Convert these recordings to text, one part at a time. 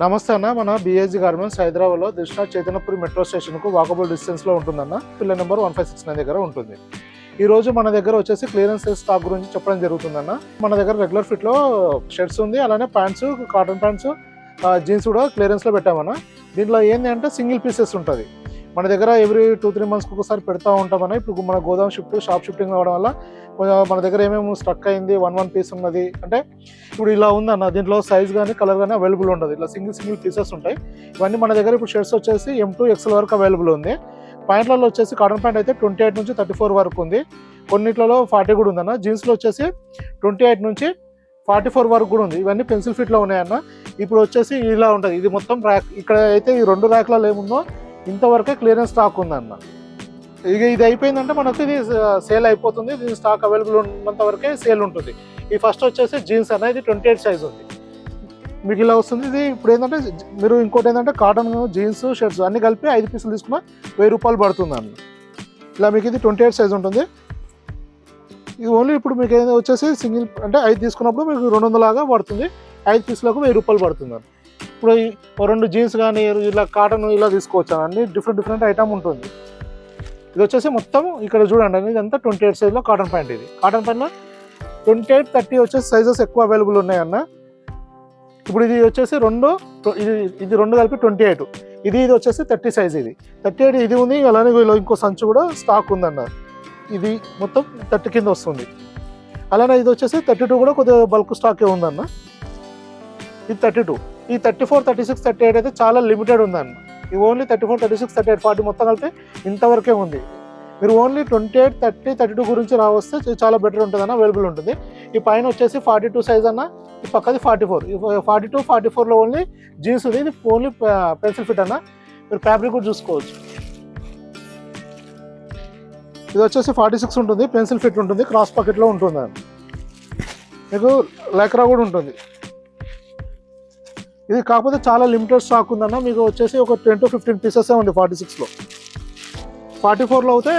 నమస్తే అన్న. మన బిఎస్జీ గార్మెంట్స్ హైదరాబాద్లో దిష్ణ చైతన్యపురి మెట్రో స్టేషన్కు వాకబుల్ డిస్టెన్స్లో ఉంటుందన్న. పిల్లర్ నెంబర్ 1569 దగ్గర ఉంటుంది. ఈరోజు మన దగ్గర వచ్చేసి క్లియరెన్స్ స్టాక్ గురించి చెప్పడం జరుగుతుందన్న. మన దగ్గర రెగ్యులర్ ఫిట్లో షర్ట్స్ ఉంది, అలానే ప్యాంట్స్, కాటన్ ప్యాంట్స్, జీన్స్ కూడా క్లియరెన్స్లో పెట్టామన్న. దీంట్లో ఏంటి అంటే సింగిల్ పీసెస్ ఉంటుంది. మన దగ్గర ఎవ్రీ 2-3 మంత్స్కి ఒకసారి పెడతా ఉంటామన్న. ఇప్పుడు మన గోదాం షాప్ షిఫ్టింగ్ అవ్వడం వల్ల మన దగ్గర ఏమేమి స్ట్రక్ అయింది, వన్ పీస్ ఉన్నది అంటే ఇప్పుడు ఇలా ఉందన్న. దీంట్లో సైజ్ కానీ కలర్ కానీ అవైలబుల్ ఉండదు. ఇట్లా సింగిల్ పీసెస్ ఉంటాయి. ఇవన్నీ మన దగ్గర ఇప్పుడు షర్ట్స్ వచ్చేసి M2 XL వరకు అవైలబుల్ ఉంది. ప్యాంట్లలో వచ్చేసి కాటన్ ప్యాంట్ అయితే 28 నుంచి 34 వరకు ఉంది. కొన్నిట్లలో 40 కూడా ఉందన్న. జీన్స్లో వచ్చేసి 28 నుంచి 44 వరకు కూడా ఉంది. ఇవన్నీ పెన్సిల్ ఫిట్లో ఉన్నాయన్న. ఇప్పుడు వచ్చేసి ఇలా ఉంటుంది. ఇది మొత్తం ర్యాక్. ఇక్కడ అయితే ఈ 2 ర్యాక్లలో ఏముందో ఇంతవరకే క్లియరెన్స్ స్టాక్ ఉందన్న. ఇక ఇది అయిపోయిందంటే మనకు ఇది సేల్ అయిపోతుంది. దీని స్టాక్ అవైలబుల్ ఉన్నంత వరకే సేల్ ఉంటుంది. ఈ ఫస్ట్ వచ్చేసి జీన్స్ అన్న, ఇది 28 సైజ్ ఉంది. మీకు ఇలా వస్తుంది. ఇది ఇప్పుడు ఏంటంటే మీరు ఇంకోటి ఏంటంటే కాటన్ జీన్స్ షర్ట్స్ అన్ని కలిపి 5 పీసులు తీసుకున్న 1000 రూపాయలు పడుతుంది అన్న. ఇలా మీకు ఇది 28 సైజ్ ఉంటుంది. ఇది ఓన్లీ ఇప్పుడు మీకు ఏదైనా వచ్చేసి సింగిల్ అంటే 5 తీసుకున్నప్పుడు మీకు 200 లాగా పడుతుంది. 5 పీసులకు 1000 రూపాయలు పడుతుంది అన్న. ఇప్పుడు 2 జీన్స్ కానీ ఇలా కాటన్ ఇలా తీసుకోవచ్చు అన్ని. డిఫరెంట్ ఐటమ్ ఉంటుంది. ఇది వచ్చేసి మొత్తం ఇక్కడ చూడండి అండి, ఇదంతా 28 సైజ్లో కాటన్ ప్యాంట్. ఇది కాటన్ ప్యాంట్లో 28, 30 వచ్చేసి సైజెస్ ఎక్కువ అవైలబుల్ ఉన్నాయన్న. ఇప్పుడు ఇది వచ్చేసి ఇది రెండు కలిపి 28. ఇది వచ్చేసి 30 సైజ్. ఇది 38 ఇది ఉంది. అలానే ఇంకో సంచి కూడా స్టాక్ ఉందన్న. ఇది మొత్తం 30 కింద వస్తుంది. అలానే ఇది వచ్చేసి 32 కూడా కొద్దిగా బల్క్ స్టాకే ఉందన్న. ఇది 32. ఈ 34, 36, 38 అయితే చాలా లిమిటెడ్ ఉందన్న. ఇది ఓన్లీ 34, 36, 38, 40 మొత్తం కలిపి ఇంతవరకే ఉంది. మీరు ఓన్లీ 28, 30, 32 గురించి రావస్తే చాలా బెటర్ ఉంటుంది అన్న, అవైలబుల్ ఉంటుంది. ఈ పైన వచ్చేసి 42 సైజ్ అన్న. ఈ పక్కది 44. 42, 44లో ఓన్లీ జీన్స్ ఉంది. ఇది ఓన్లీ పెన్సిల్ ఫిట్ అన్న. మీరు ఫ్యాబ్రిక్ కూడా చూసుకోవచ్చు. ఇది వచ్చేసి 46 ఉంటుంది. పెన్సిల్ ఫిట్ ఉంటుంది. క్రాస్ పాకెట్లో ఉంటుంది అన్న. మీకు లైక్రా కూడా ఉంటుంది. ఇది కాకపోతే చాలా లిమిటెడ్ స్టాక్ ఉందన్న. మీకు వచ్చేసి ఒక 10 to 15 పీసెస్ ఉంది 46లో. 44లో అయితే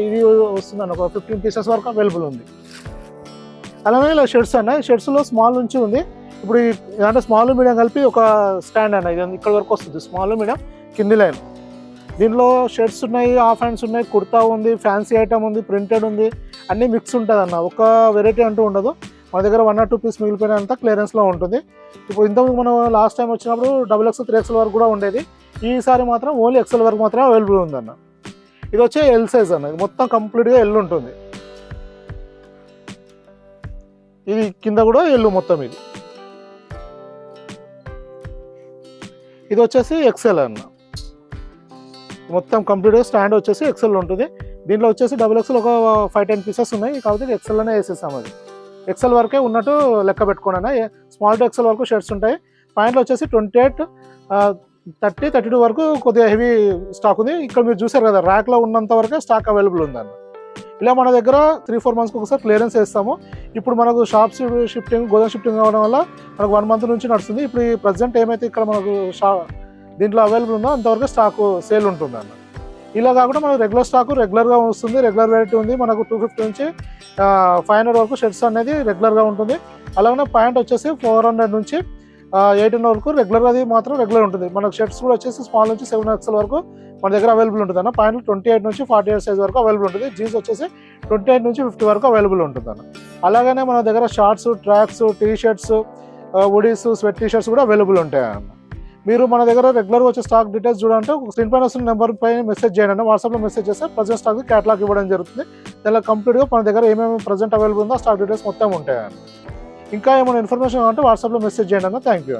ఇది వస్తుందన్న, ఒక 15 పీసెస్ వరకు అవైలబుల్ ఉంది. అలానే ఇలా షర్ట్స్ అన్న. షర్ట్స్లో స్మాల్ నుంచి ఉంది. ఇప్పుడు అంటే స్మాల్ మీడియం కలిపి ఒక స్టాండ్ అన్న. ఇది ఇక్కడ వరకు వస్తుంది. స్మాల్ మీడియం కింది లైన్. దీనిలో షర్ట్స్ ఉన్నాయి, హాఫ్ హ్యాండ్స్ ఉన్నాయి, కుర్తా ఉంది, ఫ్యాన్సీ ఐటమ్ ఉంది, ప్రింటెడ్ ఉంది, అన్నీ మిక్స్ ఉంటుంది అన్న. ఒక వెరైటీ అంటూ ఉండదు. మన దగ్గర 1 or 2 పీస్ మిగిలిపోయినంత క్లియరెన్స్లో ఉంటుంది. ఇప్పుడు ఇంతకుముందు మనం లాస్ట్ టైం వచ్చినప్పుడు XXL, 3XL వరకు కూడా ఉండేది. ఈసారి మాత్రం ఓన్లీ XL వరకు మాత్రమే అవైలబుల్ ఉందన్న. ఇది వచ్చే ఎల్ సైజ్ అన్న. ఇది మొత్తం కంప్లీట్గా ఎల్ ఉంటుంది. ఇది కింద కూడా ఎల్లు మొత్తం. ఇది వచ్చేసి XL అన్న. మొత్తం కంప్లీట్గా స్టాండ్ వచ్చేసి XL ఉంటుంది. దీంట్లో వచ్చేసి XXL ఒక 5-10 పీసెస్ ఉన్నాయి. కాబట్టి XL అనే వేసేసాం. అది XL వరకే ఉన్నట్టు లెక్క పెట్టుకోండి అన్న. స్మాల్ టు XL వరకు షర్ట్స్ ఉంటాయి. ప్యాంట్లో వచ్చేసి 28, 30, 32 వరకు కొద్దిగా హెవీ స్టాక్ ఉంది. ఇక్కడ మీరు చూసారు కదా, ర్యాక్లో ఉన్నంత వరకే స్టాక్ అవైలబుల్ ఉందన్న. ఇలా మన దగ్గర 3-4 మంత్స్కి ఒకసారి క్లియరెన్స్ వేస్తాము. ఇప్పుడు మనకు షాప్ షిఫ్టింగ్, గోదాం షిఫ్టింగ్ అవ్వడం వల్ల మనకు 1 month నుంచి నడుస్తుంది. ఇప్పుడు ఈ ప్రజెంట్ ఏమైతే ఇక్కడ మనకు దీంట్లో అవైలబుల్ ఉందో అంతవరకు స్టాక్ సేల్ ఉంటుంది అన్న. ఇలా కాకుండా మనకు రెగ్యులర్ స్టాక్ రెగ్యులర్గా వస్తుంది. రెగ్యులర్ వెరైటీ ఉంది. మనకు 250 నుంచి 500 వరకు షర్ట్స్ అనేది రెగ్యులర్గా ఉంటుంది. అలాగే ప్యాంట్ వచ్చేసి 400 నుంచి 800 వరకు రెగ్యులర్, అది మాత్రం రెగ్యులర్ ఉంటుంది. మనకు షర్ట్స్ కూడా వచ్చేసి స్మాల్ నుంచి 7XL వరకు మన దగ్గర అవైలబుల్ ఉంటుంది అన్న. ప్యాంట్లు 28 నుంచి 48 సైజ్ వరకు అవైలబుల్ ఉంటుంది. జీన్స్ వచ్చేసి 28 నుంచి 50 వరకు అవైలబుల్ ఉంటుంది అన్న. అలాగనే మన దగ్గర shorts, tracks, T shirts, hoodies, sweat T shirts కూడా అవైలబుల్ ఉంటాయి అన్న. మీరు మన దగ్గర రెగ్యులర్గా వచ్చే స్టాక్ డీటెయిల్స్ చూడాలంటే స్క్రీన్ పైన వస్తున్న నెంబర్ పైన మెసేజ్ చేయండి. వాట్సాప్లో మెసేజ్ చేస్తే ప్రజెంట్ స్టాక్ క్యాటలాగ్ ఇవ్వడం జరుగుతుంది. దానిలో కంప్లీట్గా మన దగ్గర ఏమేమి ప్రజెంట్ అవైలబుల్ ఉందో స్టాక్ డీటెయిల్స్ మొత్తం ఉంటాయి. ఇంకా ఏమైనా ఇన్ఫర్మేషన్ కావాలంటే వాట్సాప్లో మెసేజ్ చేయండి అన్న. Thank you.